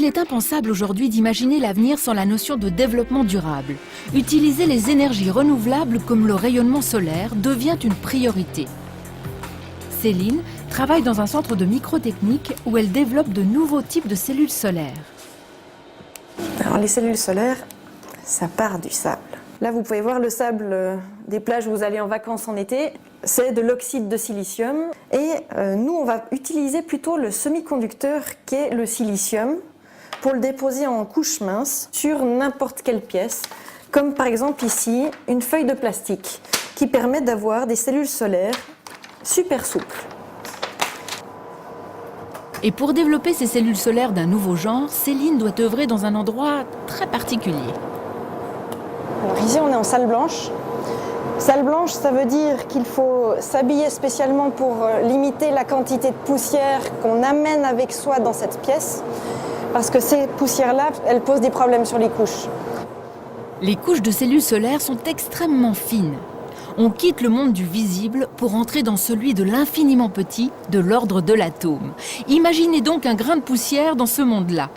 est impensable aujourd'hui d'imaginer l'avenir sans la notion de développement durable. Utiliser les énergies renouvelables comme le rayonnement solaire devient une priorité. Céline travaille dans un centre de microtechnique où elle développe de nouveaux types de cellules solaires. Alors les cellules solaires, ça part du sable. Là, vous pouvez voir le sable des plages où vous allez en vacances en été. C'est de l'oxyde de silicium. Et nous, on va utiliser plutôt le semi-conducteur qu'est le silicium pour le déposer en couche mince sur n'importe quelle pièce. Comme par exemple ici, une feuille de plastique qui permet d'avoir des cellules solaires super souples. Et pour développer ces cellules solaires d'un nouveau genre, Céline doit œuvrer dans un endroit très particulier. Alors ici, on est en salle blanche. Salle blanche, ça veut dire qu'il faut s'habiller spécialement pour limiter la quantité de poussière qu'on amène avec soi dans cette pièce, parce que ces poussières-là, elles posent des problèmes sur les couches. Les couches de cellules solaires sont extrêmement fines. On quitte le monde du visible pour entrer dans celui de l'infiniment petit, de l'ordre de l'atome. Imaginez donc un grain de poussière dans ce monde-là.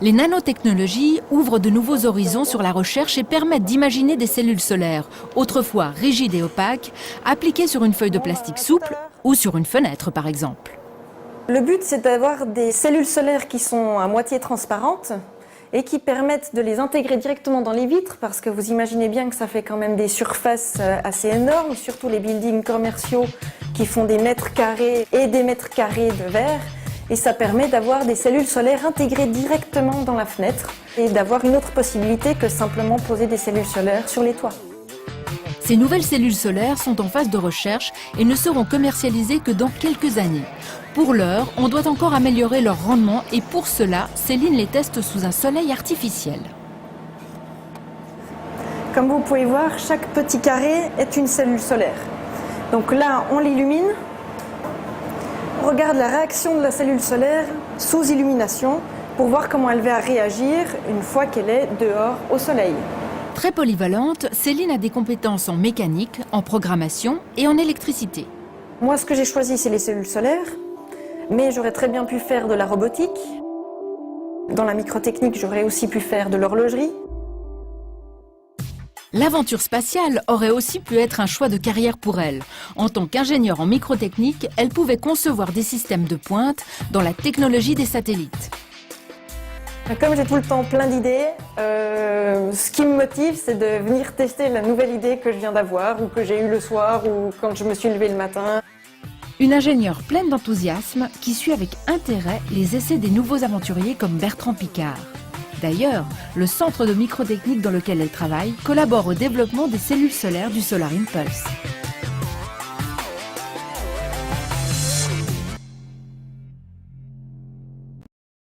Les nanotechnologies ouvrent de nouveaux horizons sur la recherche et permettent d'imaginer des cellules solaires, autrefois rigides et opaques, appliquées sur une feuille de plastique souple ou sur une fenêtre par exemple. Le but, c'est d'avoir des cellules solaires qui sont à moitié transparentes et qui permettent de les intégrer directement dans les vitres, parce que vous imaginez bien que ça fait quand même des surfaces assez énormes, surtout les buildings commerciaux qui font des mètres carrés et des mètres carrés de verre. Et ça permet d'avoir des cellules solaires intégrées directement dans la fenêtre et d'avoir une autre possibilité que simplement poser des cellules solaires sur les toits. Ces nouvelles cellules solaires sont en phase de recherche et ne seront commercialisées que dans quelques années. Pour l'heure, on doit encore améliorer leur rendement et pour cela, Céline les teste sous un soleil artificiel. Comme vous pouvez voir, chaque petit carré est une cellule solaire. Donc là, on l'illumine. On regarde la réaction de la cellule solaire sous illumination pour voir comment elle va réagir une fois qu'elle est dehors au soleil. Très polyvalente, Céline a des compétences en mécanique, en programmation et en électricité. Moi, ce que j'ai choisi, c'est les cellules solaires, mais j'aurais très bien pu faire de la robotique. Dans la microtechnique, j'aurais aussi pu faire de l'horlogerie. L'aventure spatiale aurait aussi pu être un choix de carrière pour elle. En tant qu'ingénieure en microtechnique, elle pouvait concevoir des systèmes de pointe dans la technologie des satellites. Comme j'ai tout le temps plein d'idées, ce qui me motive, c'est de venir tester la nouvelle idée que je viens d'avoir ou que j'ai eue le soir ou quand je me suis levée le matin. Une ingénieure pleine d'enthousiasme qui suit avec intérêt les essais des nouveaux aventuriers comme Bertrand Piccard. D'ailleurs, le centre de microtechnique dans lequel elle travaille collabore au développement des cellules solaires du Solar Impulse.